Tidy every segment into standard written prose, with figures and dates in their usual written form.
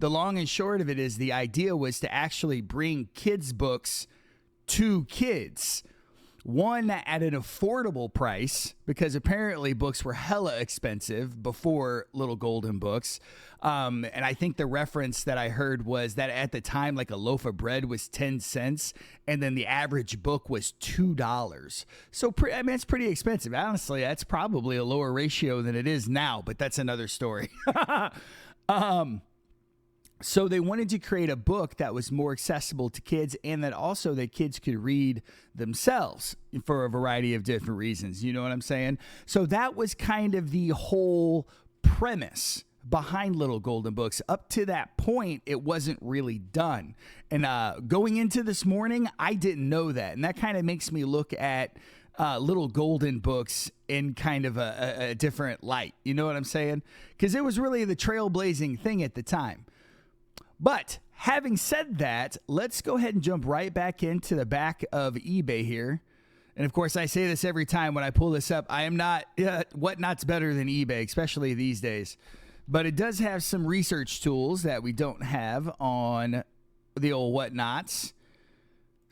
the long and short of it is the idea was to actually bring kids' books to kids. One, at an affordable price, because apparently books were hella expensive before Little Golden Books. And I think the reference that I heard was that at the time, like a loaf of bread was 10 cents, and then the average book was $2. So, I mean, it's pretty expensive. Honestly, that's probably a lower ratio than it is now, but that's another story. So they wanted to create a book that was more accessible to kids and that also that kids could read themselves for a variety of different reasons. You know what I'm saying? So that was kind of the whole premise behind Little Golden Books. Up to that point, it wasn't really done. And going into this morning, I didn't know that. And that kind of makes me look at Little Golden Books in kind of a different light. You know what I'm saying? Because it was really the trailblazing thing at the time. But having said that, let's go ahead and jump right back into the back of eBay here. And of course, I say this every time when I pull this up. I am not, whatnot's better than eBay, especially these days. But it does have some research tools that we don't have on the old whatnots.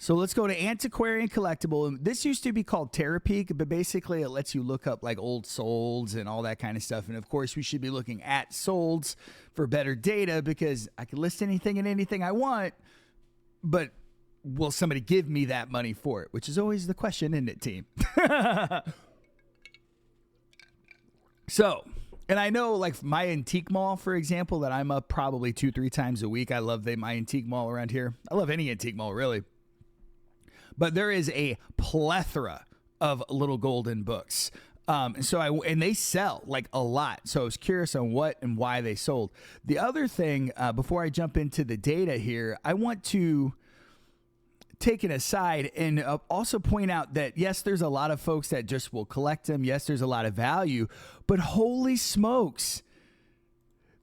So let's go to Antiquarian Collectible. This used to be called Terapeak, but basically it lets you look up like old solds and all that kind of stuff. And of course, we should be looking at solds for better data because I can list anything and anything I want, but will somebody give me that money for it? Which is always the question, isn't it, team? So, and I know like my antique mall, for example, that I'm up probably 2-3 times a week. I love my antique mall around here. I love any antique mall, really. But there is a plethora of Little Golden Books. And they sell like a lot. So I was curious on what and why they sold. The other thing, before I jump into the data here, I want to take it aside and also point out that, yes, there's a lot of folks that just will collect them. Yes, there's a lot of value. But holy smokes,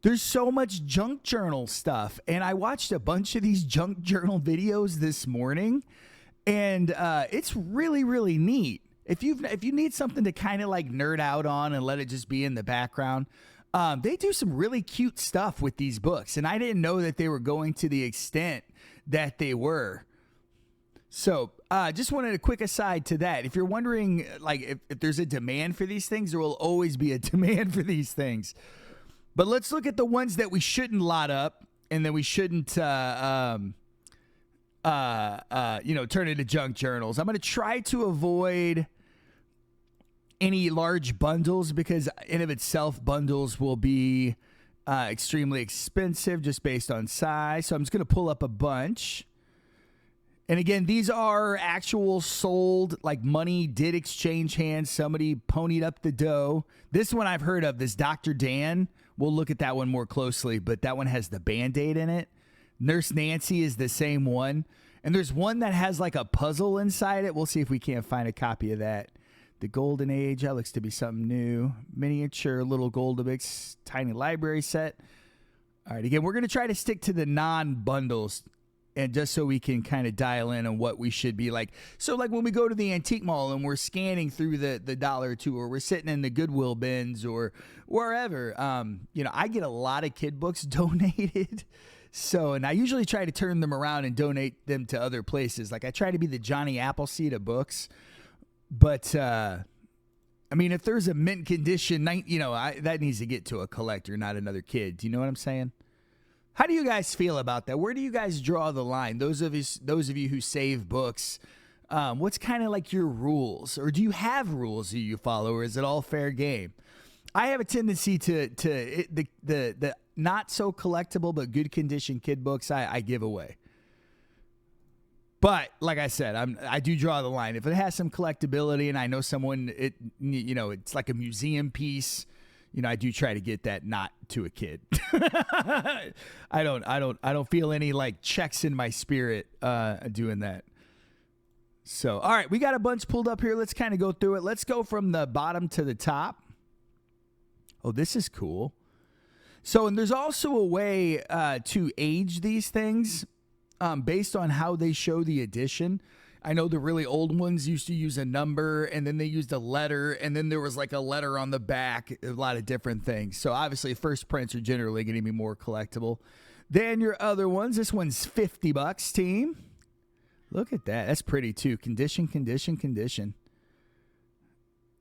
there's so much junk journal stuff. And I watched a bunch of these junk journal videos this morning. And it's really, really neat. If you need something to kind of like nerd out on and let it just be in the background, they do some really cute stuff with these books. And I didn't know that they were going to the extent that they were. So just wanted a quick aside to that. If you're wondering like if there's a demand for these things, there will always be a demand for these things. But let's look at the ones that we shouldn't lot up and then we shouldn't turn into junk journals. I'm going to try to avoid any large bundles because in of itself, bundles will be extremely expensive just based on size. So I'm just going to pull up a bunch. And again, these are actual sold, like money did exchange hands. Somebody ponied up the dough. This one I've heard of, this Dr. Dan. We'll look at that one more closely, but that one has the Band-Aid in it. Nurse Nancy is the same one. And there's one that has like a puzzle inside it. We'll see if we can't find a copy of that. The Golden Age, that looks to be something new. Miniature Little Golden Books, tiny library set. All right, again, we're going to try to stick to the non-bundles and just so we can kind of dial in on what we should be like. So like when we go to the antique mall and we're scanning through the dollar or two, or we're sitting in the Goodwill bins or wherever, I get a lot of kid books donated. So, and I usually try to turn them around and donate them to other places. Like I try to be the Johnny Appleseed of books. But, if there's a mint condition, that needs to get to a collector, not another kid. Do you know what I'm saying? How do you guys feel about that? Where do you guys draw the line? Those of you who save books, what's kind of like your rules? Or do you have rules that you follow, or is it all fair game? I have a tendency to the not so collectible but good condition kid books I give away. But like I said, I do draw the line. If it has some collectability and I know someone, it's like a museum piece, I do try to get that not to a kid. I don't feel any like checks in my spirit doing that. So, all right, we got a bunch pulled up here. Let's kind of go through it. Let's go from the bottom to the top. Oh, this is cool. So, and there's also a way to age these things based on how they show the edition. I know the really old ones used to use a number, and then they used a letter, and then there was like a letter on the back, a lot of different things. So obviously first prints are generally going to be more collectible. Then your other ones. This one's $50, team. Look at that. That's pretty too. Condition.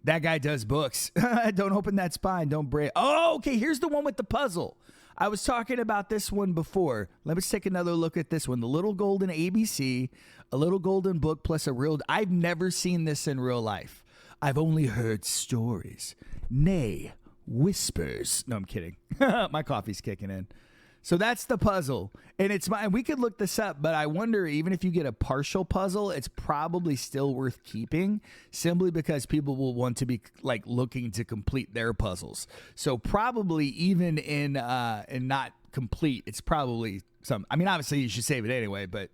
That guy does books. Don't open that spine. Don't break. Oh, okay. Here's the one with the puzzle. I was talking about this one before. Let's take another look at this one. The Little Golden ABC, a little golden book plus a real. I've never seen this in real life. I've only heard stories. Nay, whispers. No, I'm kidding. My coffee's kicking in. So that's the puzzle. And we could look this up, but I wonder, even if you get a partial puzzle, it's probably still worth keeping simply because people will want to be like looking to complete their puzzles. So probably even in not complete, it's probably some, I mean, obviously you should save it anyway, but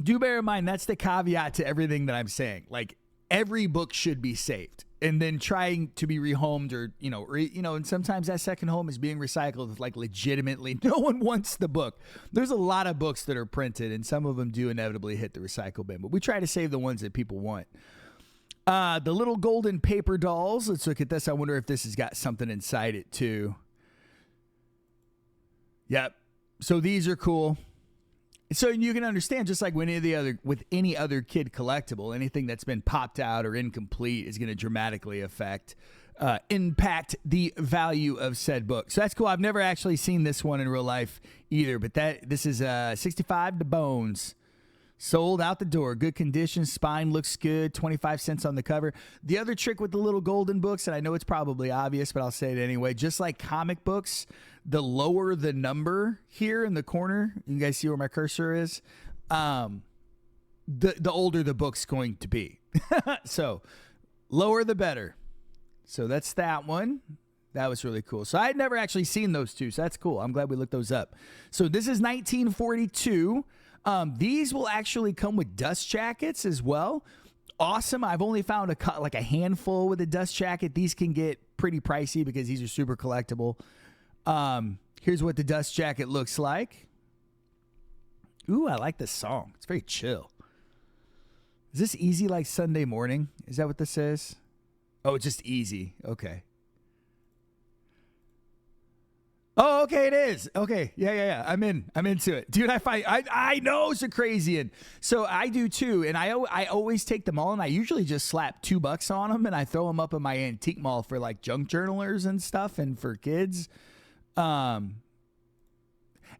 do bear in mind, that's the caveat to everything that I'm saying. Like, every book should be saved. And then trying to be rehomed and sometimes that second home is being recycled like legitimately. No one wants the book. There's a lot of books that are printed and some of them do inevitably hit the recycle bin, but we try to save the ones that people want. The Little Golden Paper Dolls. Let's look at this. I wonder if this has got something inside it too. Yep. So these are cool. So you can understand, just like with any other kid collectible, anything that's been popped out or incomplete is going to dramatically impact the value of said book. So that's cool. I've never actually seen this one in real life either, but this is 65 to bones. Sold out the door. Good condition. Spine looks good. 25 cents on the cover. The other trick with the Little Golden books, and I know it's probably obvious, but I'll say it anyway, just like comic books, the lower the number here in the corner, you guys see where my cursor is, the older the book's going to be. So lower the better. So that's that one. That was really cool. So I had never actually seen those two, so that's cool. I'm glad we looked those up. So this is 1942. These will actually come with dust jackets as well. Awesome. I've only found a handful with a dust jacket. These can get pretty pricey because these are super collectible. Here's what the dust jacket looks like. Ooh, I like this song. It's very chill. Is this Easy Like Sunday Morning? Is that what this is? Oh, it's just Easy. Okay. Oh, okay, it is. Okay, yeah. I'm into it, dude. I know it's a crazy, and so I do too. And I always take them all, and I usually just slap $2 on them, and I throw them up in my antique mall for like junk journalers and stuff, and for kids. And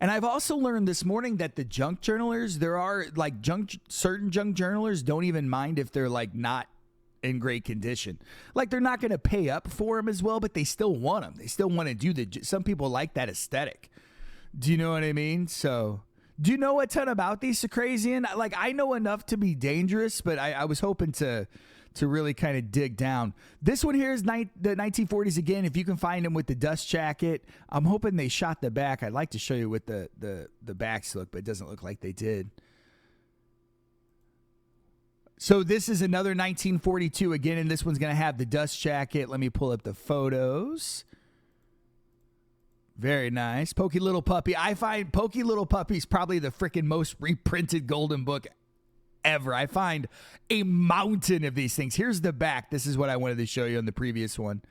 I've also learned this morning that the junk journalers, there are like certain junk journalers don't even mind if they're like not in great condition. Like, they're not going to pay up for them as well, but they still want them. They still want to do some people like that aesthetic. Do you know what I mean? So do you know a ton about these Sacrazian? Like, I know enough to be dangerous, but I was hoping to really kind of dig down. This one here is the 1940s again. If you can find them with the dust jacket, I'm hoping they shot the back. I'd like to show you what the backs look, but it doesn't look like they did. So this is another 1942 again, and this one's going to have the dust jacket. Let me pull up the photos. Very nice. Pokey Little Puppy. I find Pokey Little Puppy is probably the freaking most reprinted golden book ever. I find a mountain of these things. Here's the back. This is what I wanted to show you on the previous one.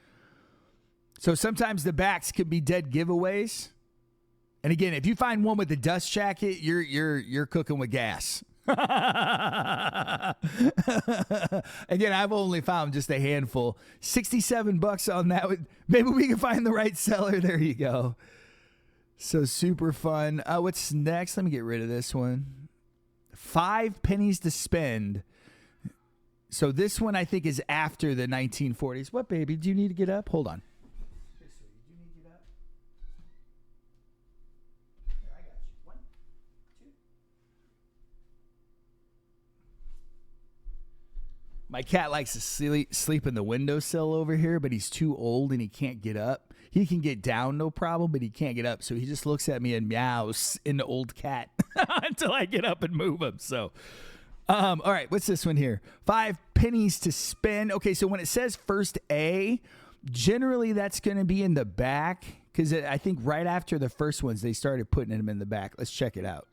So sometimes the backs could be dead giveaways. And again, if you find one with the dust jacket, you're cooking with gas. Again, I've only found just a handful. $67 on that. Maybe we can find the right seller. There you go. So super fun. What's next? Let me get rid of this one. 5 pennies to spend. So this one I think is after the 1940s. What, baby? Do you need to get up? Hold on. My cat likes to sleep in the windowsill over here, but he's too old and he can't get up. He can get down, no problem, but he can't get up. So he just looks at me and meows in the old cat until I get up and move him. So, all right, what's this one here? 5 pennies to spend. Okay, so when it says first A, generally that's going to be in the back because I think right after the first ones, they started putting them in the back. Let's check it out.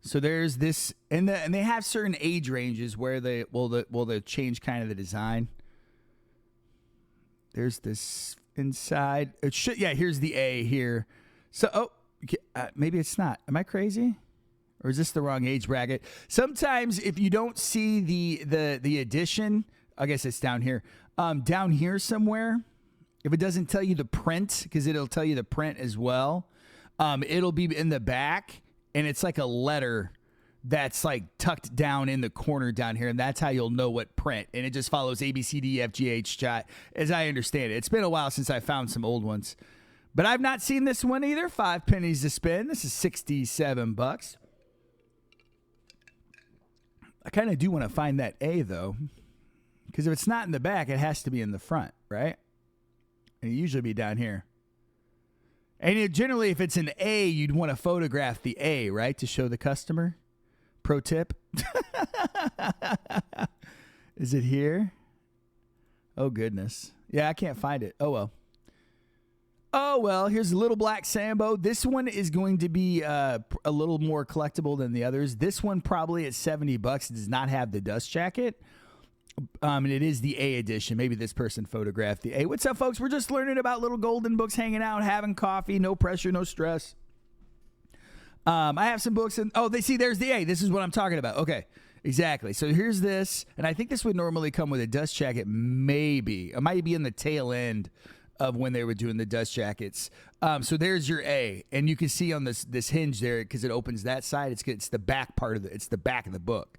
So there's this, and they have certain age ranges where they change kind of the design. There's this inside. Here's the A here. So, maybe it's not. Am I crazy? Or is this the wrong age bracket? Sometimes if you don't see the edition, I guess it's down here somewhere. If it doesn't tell you the print, because it'll tell you the print as well, it'll be in the back, and it's like a letter that's like tucked down in the corner down here, and that's how you'll know what print. And it just follows A, B, C, D, F, G, H, as I understand it. It's been a while since I found some old ones. But I've not seen this one either. 5 pennies to spin. This is $67. I kind of do want to find that A, though, because if it's not in the back, it has to be in the front, right? And it usually be down here. And generally, if it's an A, you'd want to photograph the A, right, to show the customer. Pro tip. Is it here? Oh, goodness. Yeah, I can't find it. Oh, well. Oh, well, here's a Little Black Sambo. This one is going to be a little more collectible than the others. This one probably at $70. It does not have the dust jacket. And it is the A edition. Maybe this person photographed the A. What's up, folks? We're just learning about little golden books, hanging out, having coffee, no pressure, no stress. I have some books. There's the A. This is what I'm talking about. Okay, exactly. So here's this. And I think this would normally come with a dust jacket. Maybe. It might be in the tail end of when they were doing the dust jackets. So there's your A, and you can see on this hinge there, because it opens that side. It's the back part of it's the back of the book.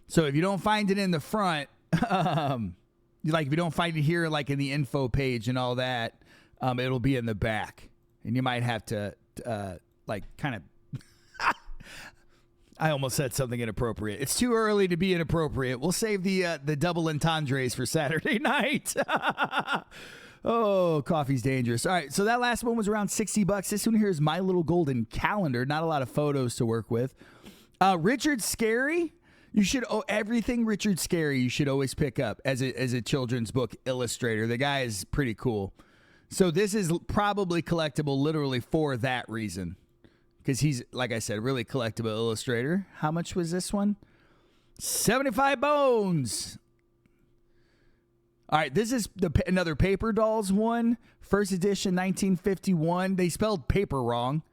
So if you don't find it in the front, like if you don't find it here, like in the info page and all that, it'll be in the back, and you might have to kind of. I almost said something inappropriate. It's too early to be inappropriate. We'll save the double entendres for Saturday night. Oh, coffee's dangerous. All right, so that last one was around $60. This one here is My Little Golden Calendar. Not a lot of photos to work with. Richard Scarry. You should everything Richard Scarry you should always pick up as a children's book illustrator. The guy is pretty cool. So this is probably collectible literally for that reason. Because he's, like I said, really collectible illustrator. How much was this one? 75 bones. All right, this is another Paper Dolls one. First edition, 1951. They spelled paper wrong.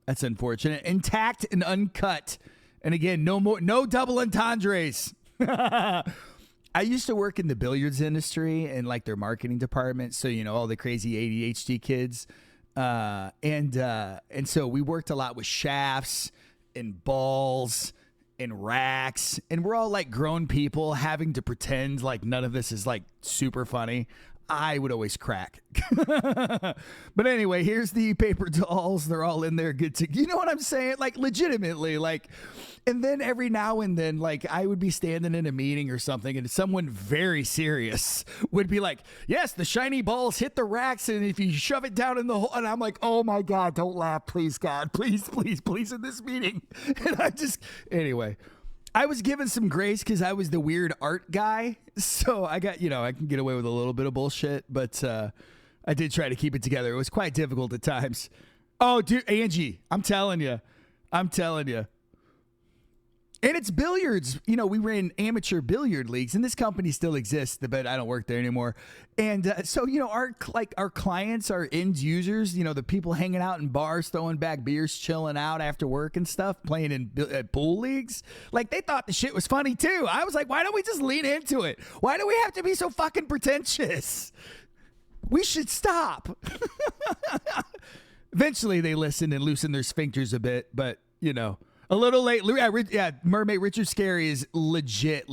That's unfortunate. Intact and uncut. And again, no double entendres. I used to work in the billiards industry and like their marketing department. So, all the crazy ADHD kids. And so we worked a lot with shafts and balls and racks, and we're all like grown people having to pretend like none of this is like super funny. I would always crack. But anyway, here's the Paper Dolls. They're all in there good to, you know what I'm saying? Like legitimately, like, and then every now and then, like I would be standing in a meeting or something and someone very serious would be like, yes, the shiny balls hit the racks. And if you shove it down in the hole, and I'm like, oh my God, don't laugh. Please, God, please in this meeting. And anyway, I was given some grace because I was the weird art guy. So I got, I can get away with a little bit of bullshit, but I did try to keep it together. It was quite difficult at times. Oh, dude, Angie, I'm telling you. And it's billiards. We ran amateur billiard leagues, and this company still exists, but I don't work there anymore. And so, our clients, our end users, the people hanging out in bars, throwing back beers, chilling out after work and stuff, playing in pool leagues, like they thought the shit was funny too. I was like, why don't we just lean into it? Why do we have to be so fucking pretentious? We should stop. Eventually, they listened and loosened their sphincters a bit, but a little late. Yeah, Mermaid Richard Scarry is legit.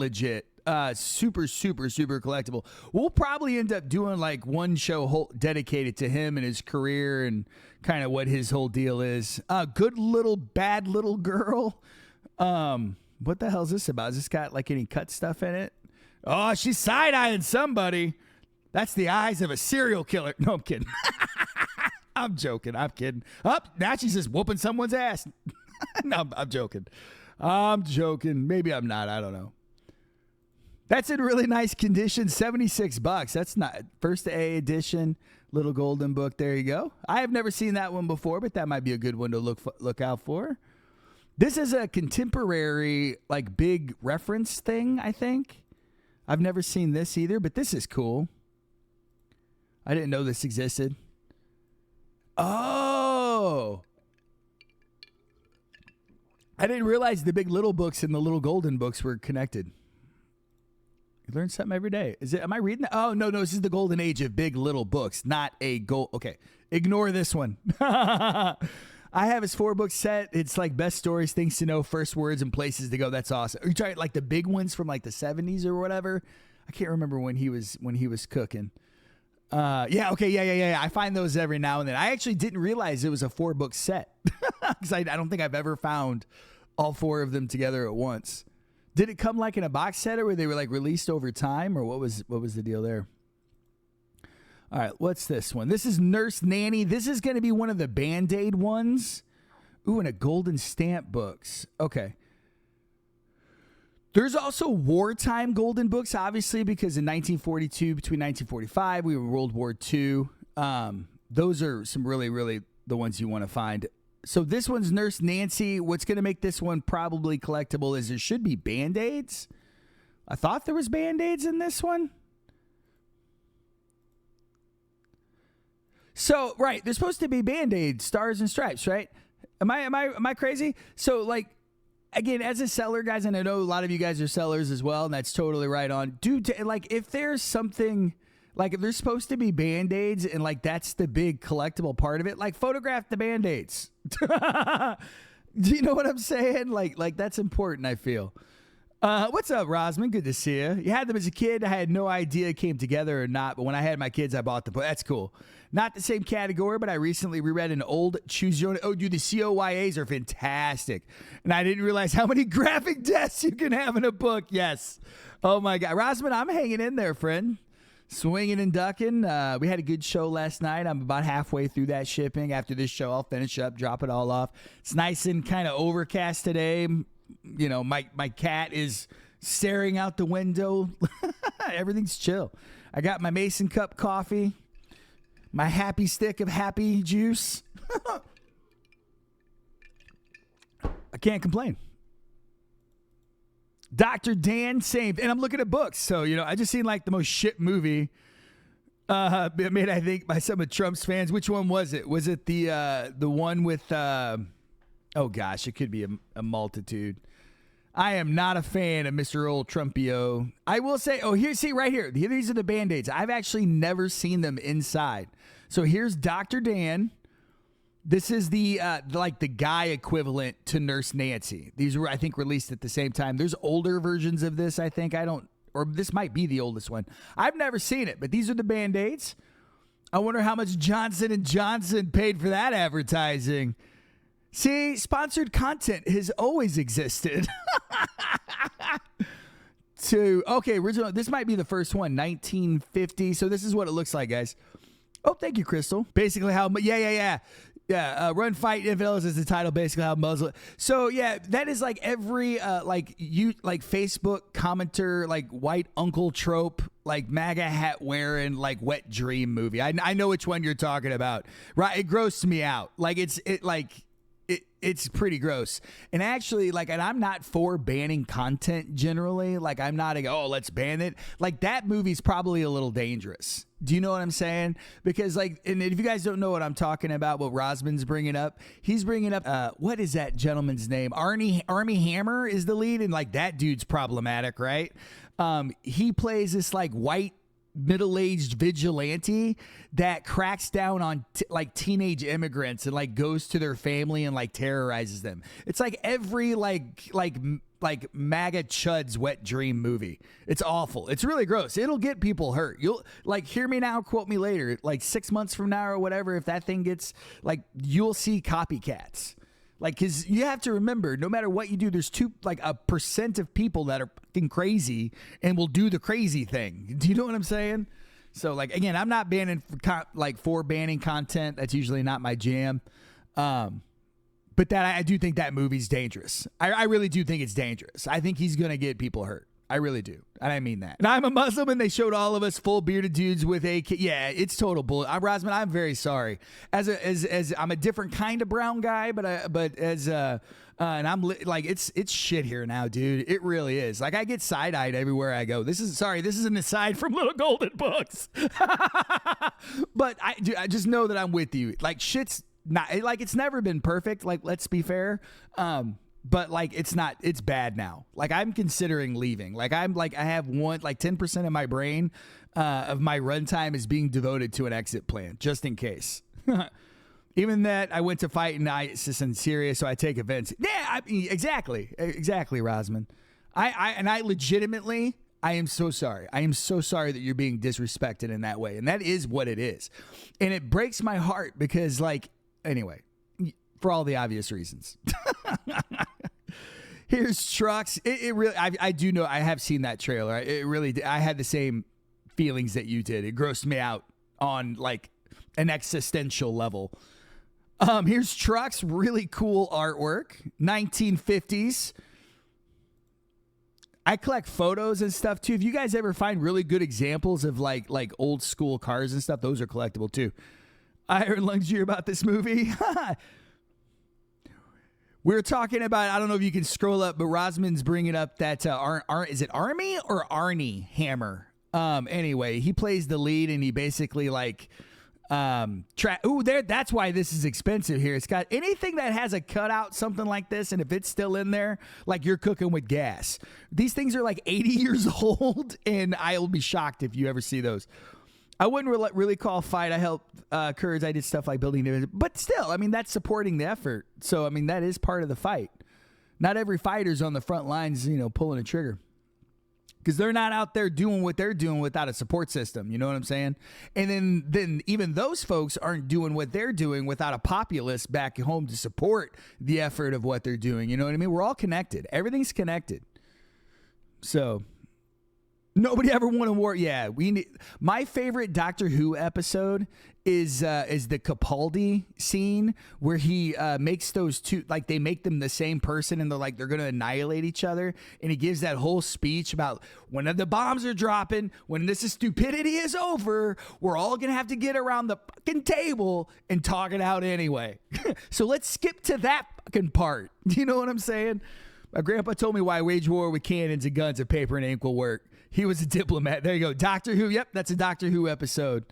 Super collectible. We'll probably end up doing like one show dedicated to him and his career and kind of what his whole deal is. Good Little Bad Little Girl. What the hell is this about? Has this got like any cut stuff in it? Oh, she's side-eyeing somebody. That's the eyes of a serial killer. No, I'm kidding. I'm joking. Now she's just whooping someone's ass. No, I'm joking. Maybe I'm not. I don't know. That's in really nice condition. $76. That's not first A edition little golden book. There you go. I have never seen that one before, but that might be a good one to look out for. This is a contemporary, like big reference thing, I think. I've never seen this either, but this is cool. I didn't know this existed. Oh, I didn't realize the big little books and the little golden books were connected. You learn something every day. Am I reading that? Oh, no, this is the golden age of big little books, not a gold. Okay, ignore this one. I have his 4-book set. It's like best stories, things to know, first words, and places to go. That's awesome. Are you talking like the big ones from like the 70s or whatever? I can't remember when he was cooking. Yeah. I find those every now and then. I actually didn't realize it was a 4-book set because I don't think I've ever found all 4 of them together at once. Did it come like in a box set, or were they like released over time, or what was the deal there? All right, what's this one? This is Nurse Nanny. This is going to be one of the Band-Aid ones. Ooh, and a golden stamp books. Okay. There's also wartime golden books, obviously, because in 1942, between 1945, we were in World War II. Those are some really, really the ones you want to find. So this one's Nurse Nancy. What's going to make this one probably collectible is there should be Band-Aids. I thought there was Band-Aids in this one. So, right, there's supposed to be Band-Aid, stars and stripes, right? Am I crazy? So, like, again, as a seller, guys, and I know a lot of you guys are sellers as well, and that's totally right on. Dude, like, if there's something, like, if there's supposed to be Band-Aids and, like, that's the big collectible part of it, like, photograph the Band-Aids. Do you know what I'm saying? Like that's important, I feel. What's up, Rosman? Good to see you. You had them as a kid. I had no idea it came together or not, but when I had my kids, I bought the book. That's cool. Not the same category, but I recently reread an old Choose Your Own. Oh, dude, the COYAs are fantastic. And I didn't realize how many graphic deaths you can have in a book. Yes. Oh, my God. Rosman, I'm hanging in there, friend. Swinging and ducking. We had a good show last night. I'm about halfway through that shipping. After this show, I'll finish up, drop it all off. It's nice and kind of overcast today. You know, my cat is staring out the window. Everything's chill. I got my Mason cup coffee, my happy stick of happy juice. I can't complain. Dr. Dan, same. And I'm looking at books. So, you know, I just seen like the most shit movie made, I think, by some of Trump's fans. Which one was it? Was it the one with, oh gosh, it could be a multitude. I am not a fan of Mr. Old Trumpio. I will say, oh, here, see right here. These are the Band-Aids. I've actually never seen them inside. So here's Dr. Dan. This is the guy equivalent to Nurse Nancy. These were, I think, released at the same time. There's older versions of this, I think. Or this might be the oldest one. I've never seen it, but these are the Band-Aids. I wonder how much Johnson & Johnson paid for that advertising. See, sponsored content has always existed. Original. This might be the first one, 1950. So this is what it looks like, guys. Oh, thank you, Crystal. Basically how, yeah, Run, Fight, Infidels is the title, basically how Muslim. So, yeah, that is like every, Facebook commenter, like white uncle trope, like MAGA hat wearing, like wet dream movie. I know which one you're talking about, right? It grossed me out. Like, it's pretty gross. And actually, like, and I'm not for banning content generally. Like, I'm not let's ban it. Like, that movie's probably a little dangerous. Do you know what I'm saying? Because, like, and if you guys don't know what I'm talking about, what Rosman's bringing up, he's bringing up, what is that gentleman's name? Armie Hammer is the lead, and, like, that dude's problematic, right? He plays this, like, white, middle-aged vigilante that cracks down on teenage immigrants and like goes to their family and like terrorizes them. It's like every like MAGA chud's wet dream movie. It's awful. It's really gross. It'll get people hurt. You'll like hear me now, quote me later. Like 6 months from now or whatever, if that thing gets like, you'll see copycats. Like, because you have to remember, no matter what you do, there's 1% of people that are fucking crazy and will do the crazy thing. Do you know what I'm saying? So, like, again, I'm not banning for banning content. That's usually not my jam. But I do think that movie's dangerous. I really do think it's dangerous. I think he's gonna get people hurt. I really do. And I mean that. And I'm a Muslim, and they showed all of us full bearded dudes with AK. Yeah, it's total bull. Rosman, I'm very sorry. As I'm a different kind of brown guy, but and I'm like, it's shit here now, dude. It really is. Like, I get side-eyed everywhere I go. This is an aside from Little Golden Books. But I just know that I'm with you. Like, shit's not, like, it's never been perfect. Like, let's be fair. but like it's bad now. Like I'm considering leaving. Like I have 10% of my brain of my runtime is being devoted to an exit plan just in case. Even that I went to fight in ISIS in Syria, so I take events. Yeah, exactly, Rosman. I legitimately, I am so sorry. I am so sorry that you're being disrespected in that way, and that is what it is, and it breaks my heart because, like, anyway, for all the obvious reasons. Here's trucks. It really, I do know. I have seen that trailer. It really, I had the same feelings that you did. It grossed me out on like an existential level. Here's trucks. Really cool artwork. 1950s. I collect photos and stuff too. If you guys ever find really good examples of like old school cars and stuff, those are collectible too. I heard Lungs about this movie. We're talking about, I don't know if you can scroll up, but Rosman's bringing up that, is it Army or Arnie Hammer? Anyway, he plays the lead and he basically like, that's why this is expensive here. It's got anything that has a cutout, something like this, and if it's still in there, like you're cooking with gas. These things are like 80 years old, and I'll be shocked if you ever see those. I wouldn't really call fight. I helped Kurds. I did stuff like building, but still, I mean, that's supporting the effort. So, I mean, that is part of the fight. Not every fighter's on the front lines, pulling a trigger. Because they're not out there doing what they're doing without a support system. You know what I'm saying? And then even those folks aren't doing what they're doing without a populace back home to support the effort of what they're doing. You know what I mean? We're all connected. Everything's connected. So nobody ever won a war. Yeah, my favorite Doctor Who episode is the Capaldi scene where he makes those two, like they make them the same person and they're going to annihilate each other. And he gives that whole speech about when the bombs are dropping, when this stupidity is over, we're all going to have to get around the fucking table and talk it out anyway. So let's skip to that fucking part. Do you know what I'm saying? My grandpa told me why wage war with cannons and guns and paper and ink will work. He was a diplomat. There you go. Doctor Who. Yep, that's a Doctor Who episode.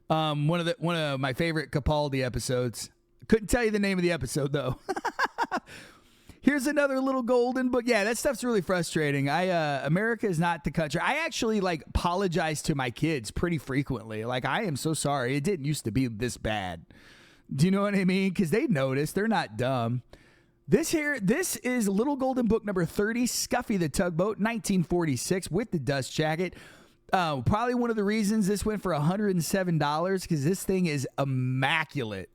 One of my favorite Capaldi episodes. Couldn't tell you the name of the episode though. Here's another little golden book. Yeah, that stuff's really frustrating. America is not the country. I actually apologize to my kids pretty frequently. Like, I am so sorry. It didn't used to be this bad. Do you know what I mean? Because they notice. They're not dumb. This is Little Golden Book number 30, Scuffy the Tugboat, 1946, with the dust jacket. Probably one of the reasons this went for $107 because this thing is immaculate.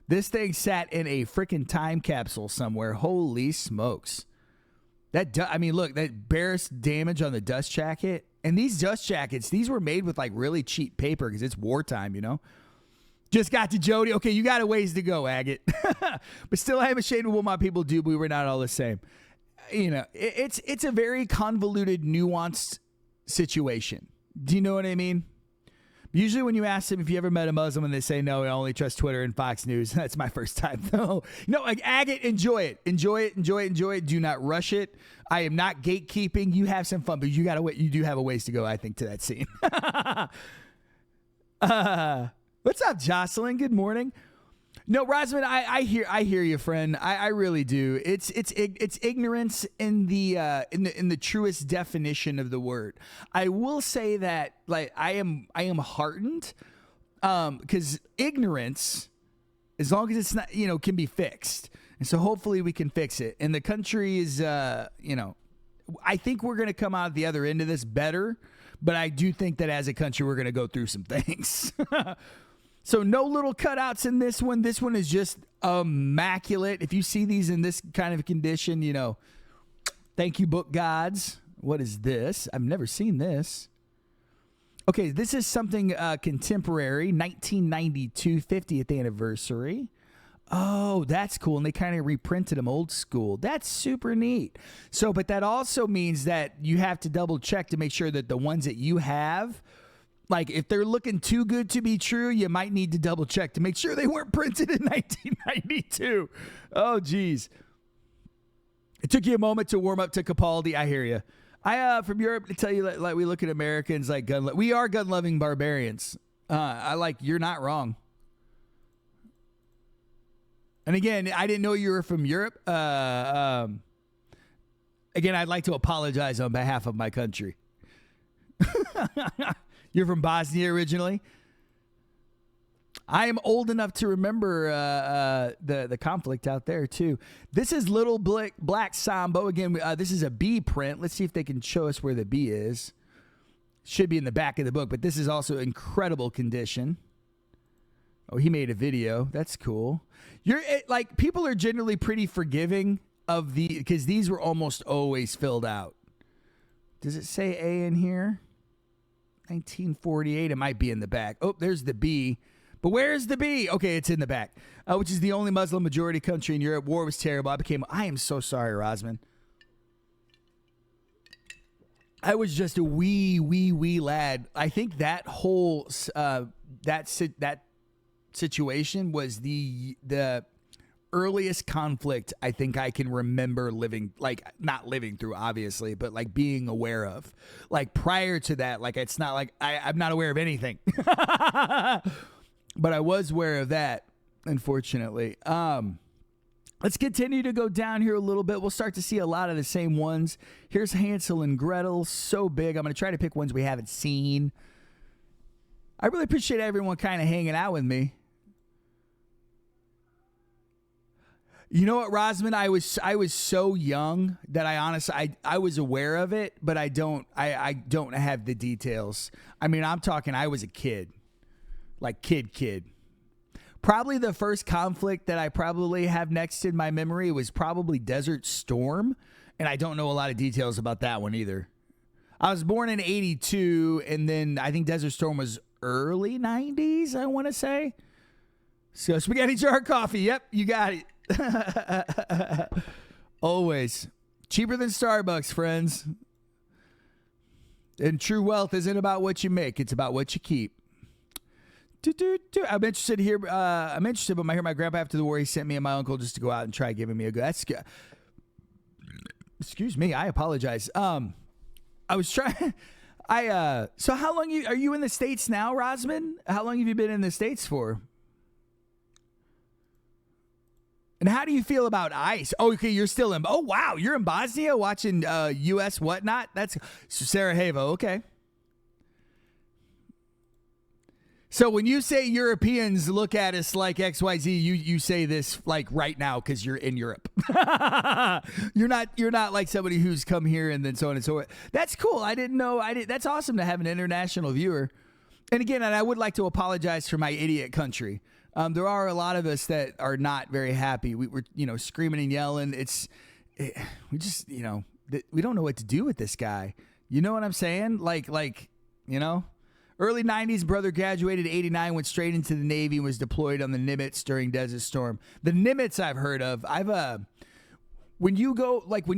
This thing sat in a freaking time capsule somewhere. Holy smokes. Look, that barest damage on the dust jacket. And these dust jackets, these were made with really cheap paper because it's wartime, Just got to Jody. Okay, you got a ways to go, Agate. But still, I am ashamed of what my people do, but we were not all the same. It's a very convoluted, nuanced situation. Do you know what I mean? Usually when you ask them if you ever met a Muslim and they say, no, I only trust Twitter and Fox News. That's my first time. No, Agate, enjoy it. Enjoy it. Do not rush it. I am not gatekeeping. You have some fun, but you do have a ways to go, I think, to that scene. What's up, Jocelyn? Good morning. No, Rosman, I hear you, friend. I really do. It's ignorance in the truest definition of the word. I will say that I am heartened because ignorance, as long as it's not can be fixed, and so hopefully we can fix it. And the country is I think we're going to come out the other end of this better, but I do think that as a country we're going to go through some things. So no little cutouts in this one. This one is just immaculate. If you see these in this kind of condition, thank you, book gods. What is this? I've never seen this. Okay, this is something contemporary, 1992, 50th anniversary. Oh, that's cool. And they kind of reprinted them old school. That's super neat. So, but that also means that you have to double check to make sure that the ones that you have, if they're looking too good to be true, you might need to double check to make sure they weren't printed in 1992. Oh, geez. It took you a moment to warm up to Capaldi. I hear you. From Europe, to tell you, we look at Americans like we are gun-loving barbarians. You're not wrong. And again, I didn't know you were from Europe. Again, I'd like to apologize on behalf of my country. You're from Bosnia originally? I am old enough to remember the conflict out there, too. This is Little Black Sambo. Again, this is a B print. Let's see if they can show us where the B is. Should be in the back of the book, but this is also incredible condition. Oh, he made a video. That's cool. People are generally pretty forgiving of because these were almost always filled out. Does it say A in here? 1948. It might be in the back. Oh, there's the B. But where's the B? Okay, it's in the back. Which is the only Muslim majority country in Europe. War was terrible. I am so sorry, Rosman. I was just a wee lad. I think that whole that situation was the earliest conflict I think I can remember living, like not living through, obviously, but like being aware of. Like prior to that, like it's not like I'm not aware of anything. But I was aware of that, unfortunately. Let's continue to go down here a little bit. We'll start to see a lot of the same ones. Here's Hansel and Gretel, so big. I'm going to try to pick ones we haven't seen. I really appreciate everyone kind of hanging out with me. You know what, Rosman? I was so young that I honestly I was aware of it, but I don't have the details. I mean, I'm talking I was a kid. Like kid. Probably the first conflict that I probably have next in my memory was probably Desert Storm, and I don't know a lot of details about that one either. I was born in 82, and then I think Desert Storm was early 90s, I want to say. So spaghetti jar coffee. Yep, you got it. Always. Cheaper than Starbucks, friends. And true wealth isn't about what you make. It's about what you keep. I'm interested here. I'm interested, but I hear my grandpa after the war, he sent me and my uncle just to go out and try giving me a good. That's good. Excuse me. I apologize. I was trying. So how long are you in the States now, Rosman? How long have you been in the States for? And how do you feel about ICE? Oh, okay, you're still in. Oh, wow, you're in Bosnia watching U.S. whatnot. That's Sarajevo. Okay. So when you say Europeans look at us like XYZ, you say this like right now because you're in Europe. You're not like somebody who's come here and then so on and so on. That's cool. I didn't know. That's awesome to have an international viewer. And again, I would like to apologize for my idiot country. There are a lot of us that are not very happy. We're screaming and yelling. We just we don't know what to do with this guy. You know what I'm saying? Like. Early 90s, brother graduated 89, went straight into the Navy, and was deployed on the Nimitz during Desert Storm. The Nimitz I've heard of. When you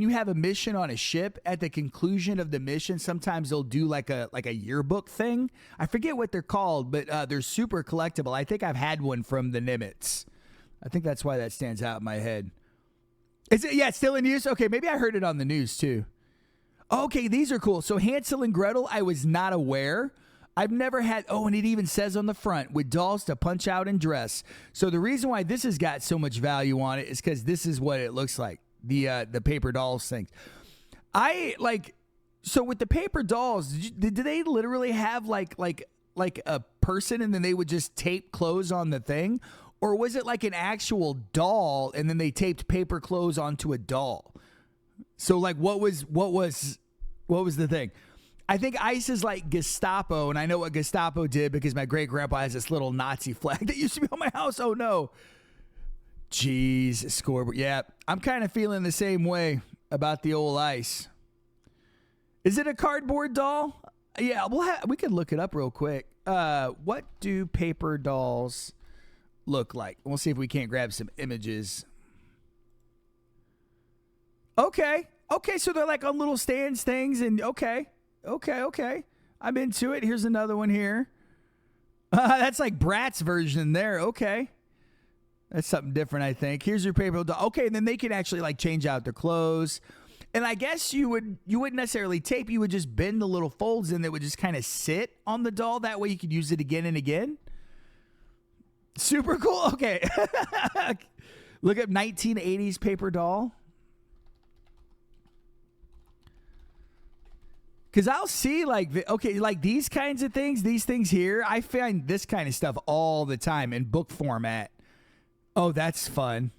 have a mission on a ship, at the conclusion of the mission, sometimes they'll do like a yearbook thing. I forget what they're called, but they're super collectible. I think I've had one from the Nimitz. I think that's why that stands out in my head. Is it? Yeah, it's still in use? Okay, maybe I heard it on the news too. Okay, these are cool. So Hansel and Gretel, I was not aware. I've never had, and it even says on the front, with dolls to punch out and dress. So the reason why this has got so much value on it is because this is what it looks like, the paper dolls thing. So with the paper dolls, did they literally have like a person and then they would just tape clothes on the thing? Or was it like an actual doll and then they taped paper clothes onto a doll? So like what was the thing? I think ICE is like Gestapo, and I know what Gestapo did because my great-grandpa has this little Nazi flag that used to be on my house. Oh, no. Jeez, scoreboard. Yeah, I'm kind of feeling the same way about the old ICE. Is it a cardboard doll? Yeah, we could look it up real quick. What do paper dolls look like? We'll see if we can't grab some images. Okay, so they're like on little stands things, and okay. I'm into it. Here's another one here. That's like Brat's version there. Okay. That's something different, I think. Here's your paper doll. Okay, and then they can actually like change out their clothes. And I guess you wouldn't necessarily tape. You would just bend the little folds in that would just kind of sit on the doll. That way you could use it again and again. Super cool. Okay. Look at 1980s paper doll. Because I'll see like these kinds of things, these things here. I find this kind of stuff all the time in book format. Oh, that's fun.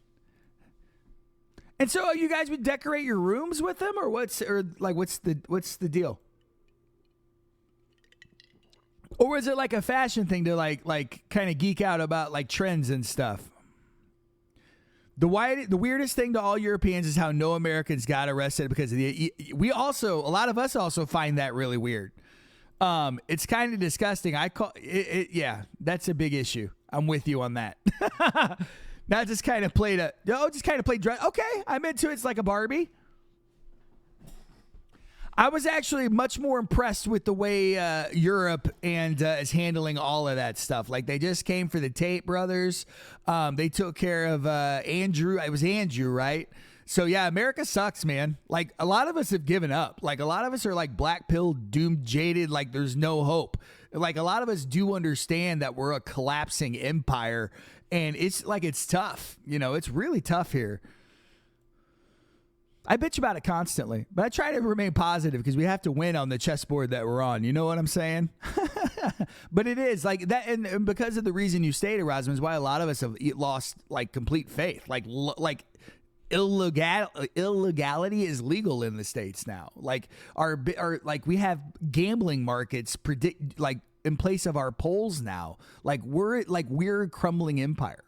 And so you guys would decorate your rooms with them, or what's the deal? Or was it like a fashion thing to like kind of geek out about like trends and stuff? The weirdest thing to all Europeans is how no Americans got arrested because of a lot of us also find that really weird. It's kind of disgusting. I call it, yeah, that's a big issue. I'm with you on that. Not just kind of played dress. Okay, I'm into it. It's like a Barbie. I was actually much more impressed with the way Europe and is handling all of that stuff. Like they just came for the Tate brothers. They took care of Andrew. It was Andrew, right? So yeah, America sucks, man. Like a lot of us have given up. Like a lot of us are like black pill, doomed, jaded. Like there's no hope. Like a lot of us do understand that we're a collapsing empire, and it's tough. You know, it's really tough here. I bitch about it constantly, but I try to remain positive because we have to win on the chessboard that we're on. You know what I'm saying? But it is like that, and because of the reason you stated, Rosman, is why a lot of us have lost like complete faith. Like illegality is legal in the States now. Like our like we have gambling markets in place of our polls now. Like we're a crumbling empire.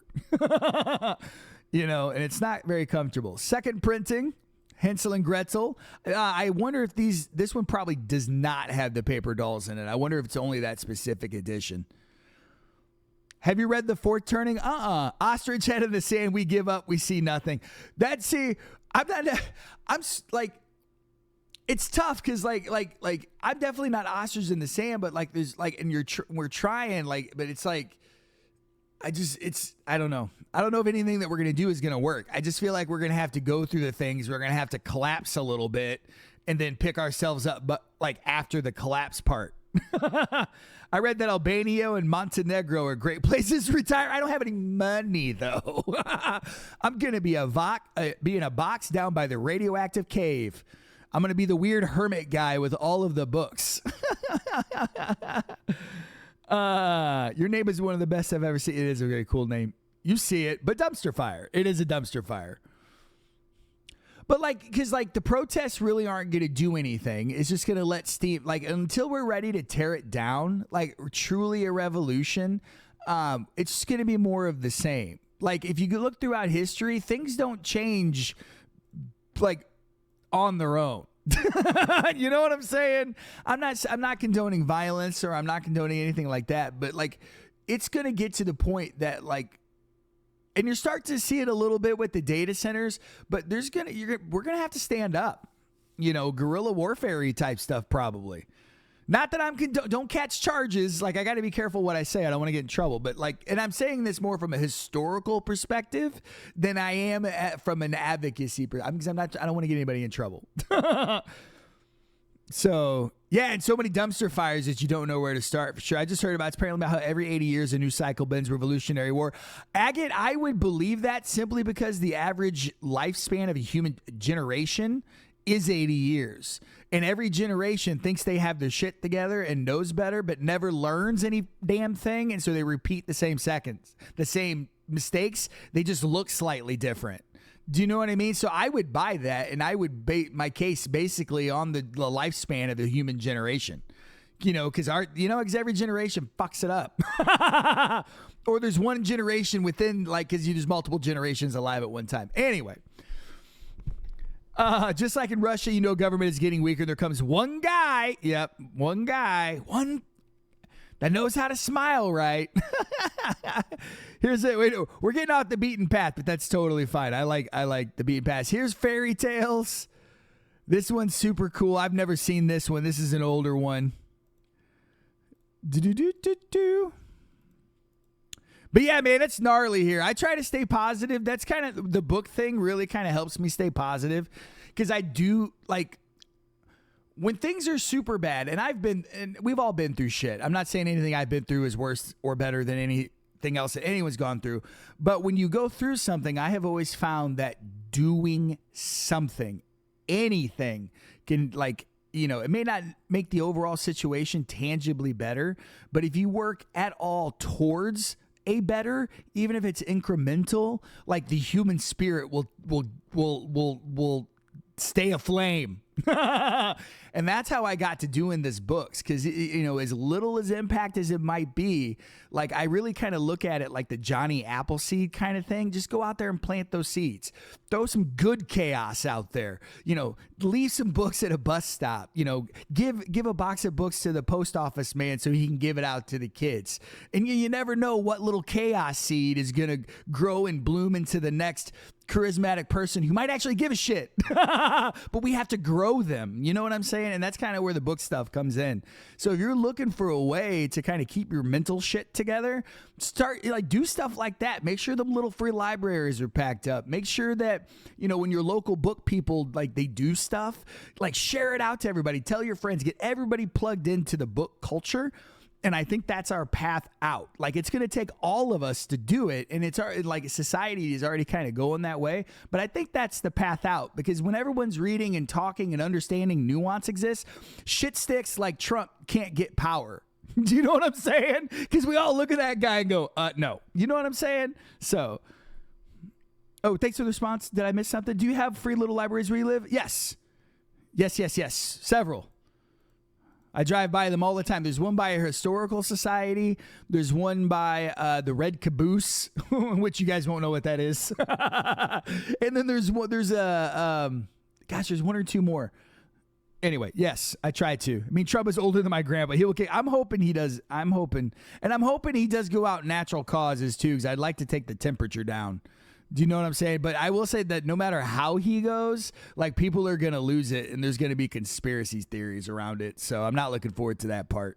You know, and it's not very comfortable. Second printing. Hansel and Gretel. I wonder if this one probably does not have the paper dolls in it. I wonder if it's only that specific edition. Have you read The Fourth Turning? Ostrich head in the sand. We give up. We see nothing. It's tough because like I'm definitely not ostrich in the sand, but like there's like, and we're trying like, but it's like, I don't know. I don't know if anything that we're going to do is going to work. I just feel like we're going to have to go through the things. We're going to have to collapse a little bit and then pick ourselves up, but like after the collapse part. I read that Albania and Montenegro are great places to retire. I don't have any money though. I'm going to be in a box down by the radioactive cave. I'm going to be the weird hermit guy with all of the books. Your name is one of the best I've ever seen. It is a very cool name. You see it, but dumpster fire. It is a dumpster fire. But like, because like the protests really aren't going to do anything. It's just going to let steam, like until we're ready to tear it down, like truly a revolution, it's just going to be more of the same. Like if you look throughout history, things don't change like on their own. You know what I'm saying? I'm not condoning violence or I'm not condoning anything like that, but like it's going to get to the point that like, and you start to see it a little bit with the data centers, but we're going to have to stand up, you know, guerrilla warfare type stuff probably. Not that don't catch charges. Like I got to be careful what I say. I don't want to get in trouble, but like, and I'm saying this more from a historical perspective than I am from an advocacy perspective. Because I don't want to get anybody in trouble. So yeah, and so many dumpster fires that you don't know where to start for sure. I just heard about, it's apparently about how every 80 years a new cycle bends Revolutionary War. Agate, I would believe that simply because the average lifespan of a human generation is 80 years. And every generation thinks they have their shit together and knows better, but never learns any damn thing. And so they repeat the same mistakes. They just look slightly different. Do you know what I mean? So I would buy that, and I would base my case basically on the lifespan of the human generation. You know, because every generation fucks it up. Or there's one generation within, like, because there's multiple generations alive at one time. Anyway. Just like in Russia, you know, government is getting weaker. There comes one guy. Yep, one guy. One that knows how to smile, right? Here's it. Wait, we're getting off the beaten path, but that's totally fine. I like the beaten path. Here's fairy tales. This one's super cool. I've never seen this one. This is an older one. Do. But yeah, man, it's gnarly here. I try to stay positive. That's kind of the book thing really kind of helps me stay positive because I do like when things are super bad, and we've all been through shit. I'm not saying anything I've been through is worse or better than anything else that anyone's gone through. But when you go through something, I have always found that doing something, anything can like it may not make the overall situation tangibly better, but if you work at all towards a better, even if it's incremental, like the human spirit will stay aflame. And that's how I got to doing this books, because as little as impact as it might be, like I really kind of look at it like the Johnny Appleseed kind of thing. Just go out there and plant those seeds. Throw some good chaos out there. Leave some books at a bus stop. Give a box of books to the post office man so he can give it out to the kids. And you never know what little chaos seed is gonna grow and bloom into the next charismatic person who might actually give a shit. But we have to grow them. You know what I'm saying? And that's kind of where the book stuff comes in. So if you're looking for a way to kind of keep your mental shit together, do stuff like that. Make sure the little free libraries are packed up. Make sure that, when your local book people, like, they do stuff, like, share it out to everybody. Tell your friends, get everybody plugged into the book culture. And I think that's our path out. Like, it's going to take all of us to do it. And it's like society is already kind of going that way. But I think that's the path out, because when everyone's reading and talking and understanding nuance exists, shit sticks like Trump can't get power. Do you know what I'm saying? Because we all look at that guy and go, no. You know what I'm saying? So, thanks for the response. Did I miss something? Do you have free little libraries where you live? Yes. Yes. Several. I drive by them all the time. There's one by a historical society. There's one by the Red Caboose, which you guys won't know what that is. And then there's one or two more. Anyway, yes, I try to. I mean, Trump is older than my grandpa. I'm hoping he does. I'm hoping he does go out natural causes too, because I'd like to take the temperature down. Do you know what I'm saying? But I will say that no matter how he goes, like, people are going to lose it, and there's going to be conspiracy theories around it. So I'm not looking forward to that part.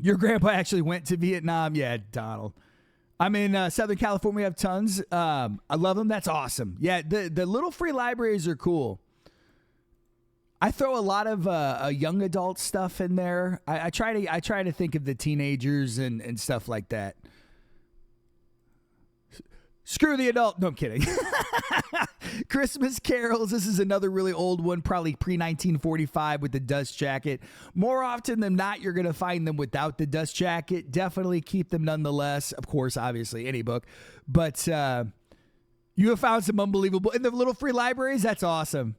Your grandpa actually went to Vietnam? Yeah, Donald. I'm in Southern California. We have tons. I love them. That's awesome. Yeah, the little free libraries are cool. I throw a lot of young adult stuff in there. I try to think of the teenagers and stuff like that. Screw the adult. No, I'm kidding. Christmas carols. This is another really old one, probably pre-1945 with the dust jacket. More often than not, you're going to find them without the dust jacket. Definitely keep them nonetheless. Of course, obviously, any book. But you have found some unbelievable. In the little free libraries, that's awesome.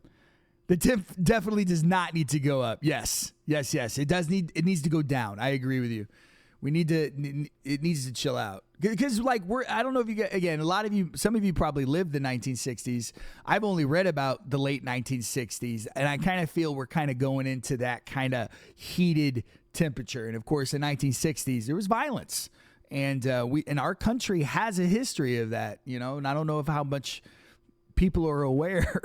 The tip definitely does not need to go up. Yes. It needs to go down. I agree with you. It needs to chill out. Because, like, I don't know if you get, again, some of you probably lived the 1960s. I've only read about the late 1960s, and I kind of feel we're kind of going into that kind of heated temperature. And of course, in the 1960s, there was violence, and our country has a history of that, and I don't know how much people are aware,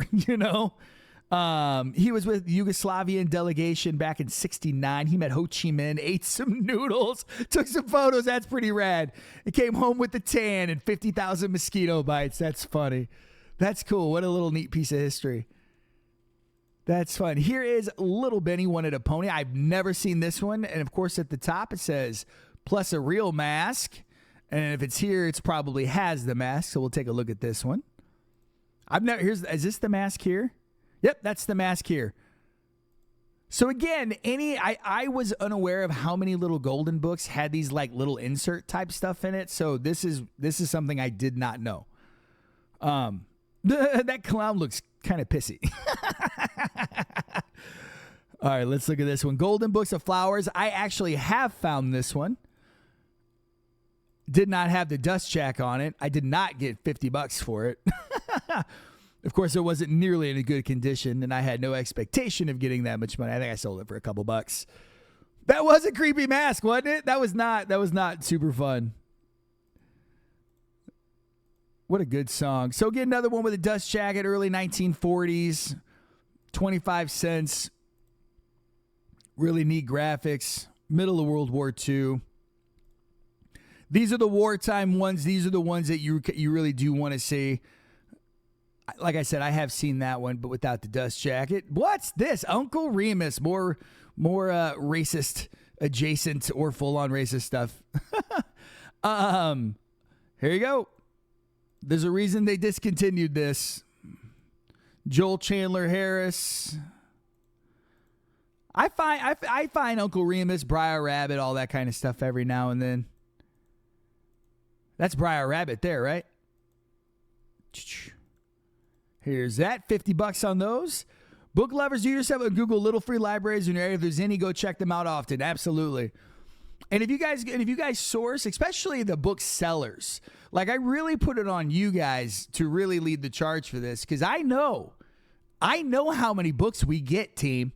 He was with the Yugoslavian delegation back in 1969. He met Ho Chi Minh, ate some noodles, took some photos. That's pretty rad. He came home with the tan and 50,000 mosquito bites. That's funny. That's cool. What a little neat piece of history. That's fun. Here is Little Benny Wanted a Pony. I've never seen this one. And of course, at the top, it says, plus a real mask. And if it's here, it's probably has the mask. So we'll take a look at this one. Is this the mask here? Yep, that's the mask here. So again, I was unaware of how many little golden books had these like little insert type stuff in it. So this is something I did not know. That clown looks kind of pissy. All right, let's look at this one. Golden Books of Flowers. I actually have found this one. Did not have the dust jack on it. I did not get $50 for it. Of course, it wasn't nearly in a good condition, and I had no expectation of getting that much money. I think I sold it for a couple bucks. That was a creepy mask, wasn't it? That was not super fun. What a good song. So get another one with a dust jacket, early 1940s, 25 cents. Really neat graphics, middle of World War II. These are the wartime ones. These are the ones that you really do want to see. Like I said, I have seen that one, but without the dust jacket. What's this? Uncle Remus. More racist adjacent or full-on racist stuff. Here you go. There's a reason they discontinued this. Joel Chandler Harris. I find Uncle Remus, Briar Rabbit, all that kind of stuff every now and then. That's Briar Rabbit there, right? Here's that. $50 on those. Book lovers, do yourself a Google little free libraries in your area. If there's any, go check them out often. Absolutely. And if you guys source, especially the book sellers, like I really put it on you guys to really lead the charge for this, because I know how many books we get, team.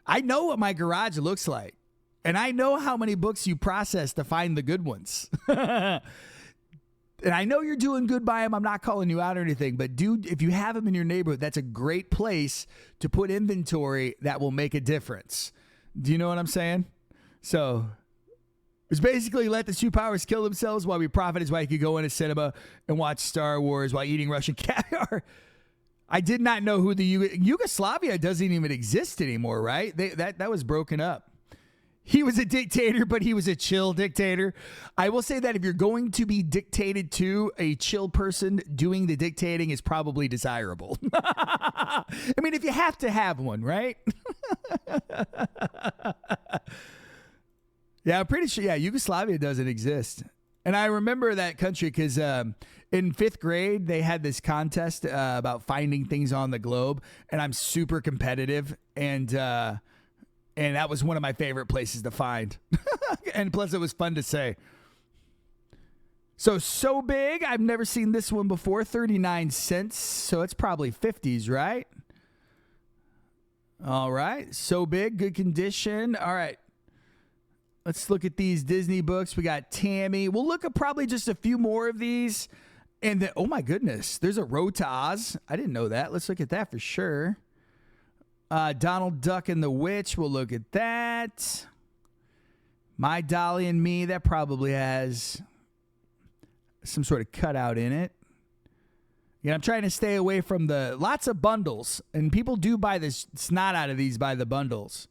I know what my garage looks like, and I know how many books you process to find the good ones. And I know you're doing good by them. I'm not calling you out or anything, but dude, if you have them in your neighborhood, that's a great place to put inventory that will make a difference. Do you know what I'm saying? So it's basically let the two powers kill themselves while we profit is why you could go in a cinema and watch Star Wars while eating Russian caviar. I did not know who the Yugoslavia doesn't even exist anymore, right? That was broken up. He was a dictator, but he was a chill dictator. I will say that if you're going to be dictated to, a chill person doing the dictating is probably desirable. I mean, if you have to have one, right? Yeah, I'm pretty sure. Yeah, Yugoslavia doesn't exist. And I remember that country because in fifth grade, they had this contest about finding things on the globe. And I'm super competitive. And that was one of my favorite places to find. And plus, it was fun to say. So big. I've never seen this one before. 39 cents. So it's probably 50s, right? All right. So big. Good condition. All right. Let's look at these Disney books. We got Tammy. We'll look at probably just a few more of these. And then, oh my goodness, there's a Road to Oz. I didn't know that. Let's look at that for sure. Donald Duck and the Witch. We'll look at that. My Dolly and Me. That probably has some sort of cutout in it. Yeah, I'm trying to stay away from lots of bundles. And people do buy this snot out of these by the bundles.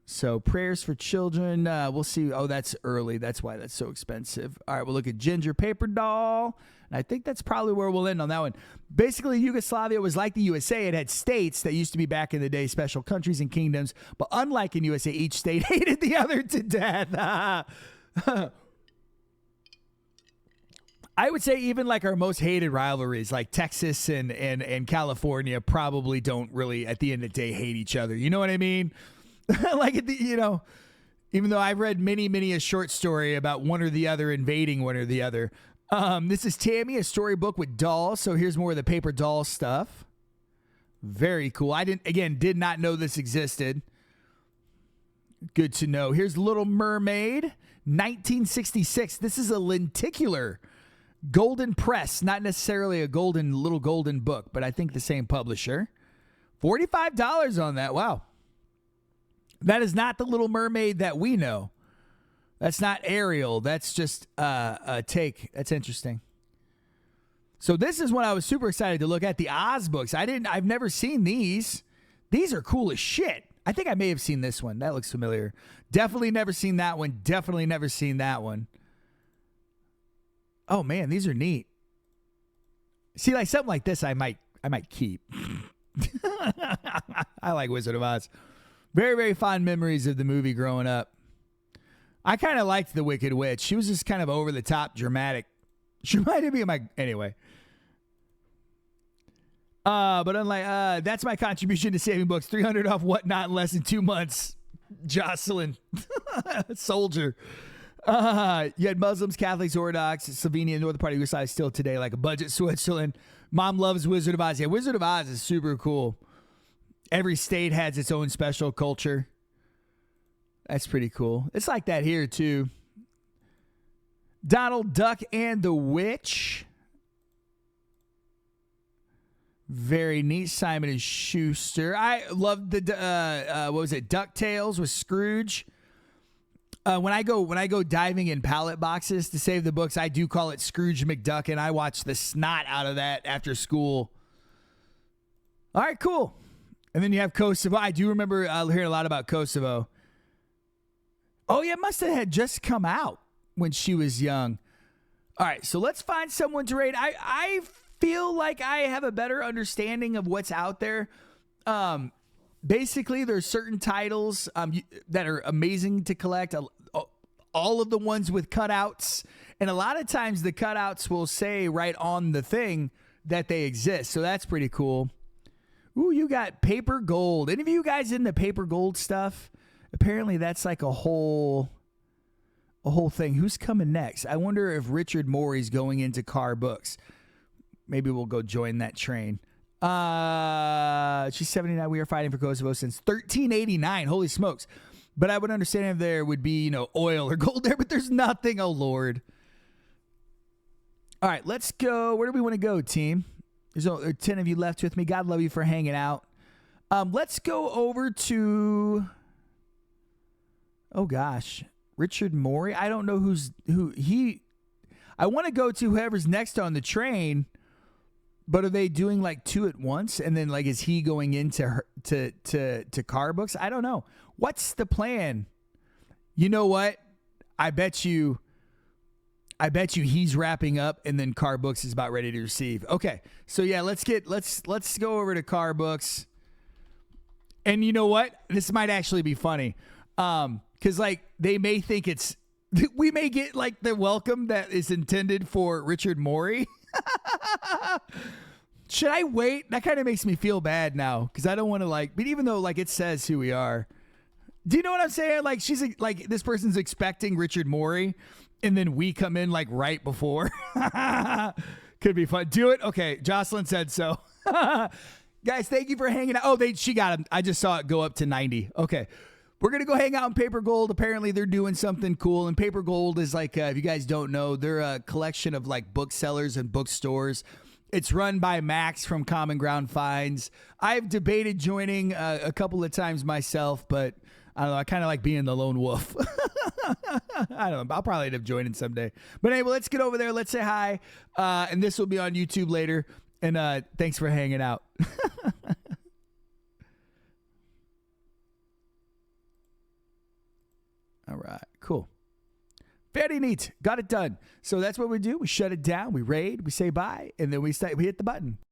So Prayers for Children, we'll see. Oh, that's early. That's why that's so expensive. All right, we'll look at Ginger Paper Doll. And I think that's probably where we'll end on that one. Basically, Yugoslavia was like the USA. It had states that used to be back in the day, special countries and kingdoms. But unlike in USA, each state hated the other to death. I would say even like our most hated rivalries, like Texas and California, probably don't really, at the end of the day, hate each other. You know what I mean? Like, even though I've read many a short story about one or the other invading one or the other. This is Tammy, a storybook with dolls. So here's more of the paper doll stuff. Very cool. I did not know this existed. Good to know. Here's Little Mermaid, 1966. This is a lenticular golden press, not necessarily a little golden book, but I think the same publisher. $45 on that. Wow. That is not the Little Mermaid that we know. That's not Ariel. That's just a take. That's interesting. So this is what I was super excited to look at, the Oz books. I've never seen these. These are cool as shit. I think I may have seen this one. That looks familiar. Definitely never seen that one. Definitely never seen that one. Oh man, these are neat. See, like something like this I might keep. I like Wizard of Oz. Very, very fond memories of the movie growing up. I kind of liked the Wicked Witch. She was just kind of over the top dramatic. She reminded me of my... But unlike... that's my contribution to saving books. 300 off Whatnot in less than 2 months. Jocelyn. Soldier. You had Muslims, Catholics, Orthodox, Slovenia, Northern part of Yugoslavia still today, like a budget Switzerland. Mom loves Wizard of Oz. Yeah, Wizard of Oz is super cool. Every state has its own special culture. That's pretty cool. It's like that here, too. Donald Duck and the Witch. Very neat. Simon and Schuster. I love the, what was it? DuckTales with Scrooge. When I go diving in pallet boxes to save the books, I do call it Scrooge McDuck, and I watch the snot out of that after school. All right, cool. And then you have Kosovo. I do remember hearing a lot about Kosovo. Oh, yeah, it must have had just come out when she was young. All right, so let's find someone to rate. I feel like I have a better understanding of what's out there. basically there's certain titles that are amazing to collect. All of the ones with cutouts, and a lot of times the cutouts will say right on the thing that they exist. So that's pretty cool. Ooh, you got paper gold. Any of you guys into paper gold stuff? Apparently that's like a whole thing. Who's coming next? I wonder if Richard Morey's going into car books. Maybe we'll go join that train. She's 79. We are fighting for Kosovo since 1389. Holy smokes. But I would understand if there would be, oil or gold there, but there's nothing. Oh, Lord. All right, let's go. Where do we want to go, team? There's 10 of you left with me. God love you for hanging out. Let's go over to, oh, gosh, Richard Morey. I don't know I want to go to whoever's next on the train, but are they doing like two at once? And then like, is he going into to car books? I don't know. What's the plan? You know what? I bet you he's wrapping up and then car books is about ready to receive. Okay. So yeah, let's go over to car books. And you know what? This might actually be funny. Cause like they may think we may get like the welcome that is intended for Richard Morey. Should I wait? That kind of makes me feel bad now. Cause I don't want to but even though like it says who we are, do you know what I'm saying? Like she's like, this person's expecting Richard Morey and then we come in like right before. Could be fun. Do it. Okay. Jocelyn said so. Guys, thank you for hanging out. Oh, she got him. I just saw it go up to 90. Okay. We're going to go hang out in Paper Gold. Apparently they're doing something cool. And Paper Gold is like, if you guys don't know, they're a collection of like booksellers and bookstores. It's run by Max from Common Ground Finds. I've debated joining a couple of times myself, but I don't know. I kind of like being the lone wolf. I don't know. I'll probably end up joining someday. But anyway, let's get over there. Let's say hi. And this will be on YouTube later. And thanks for hanging out. All right, cool. Very neat. Got it done. So that's what we do. We shut it down. We raid. We say bye. And then we hit the button.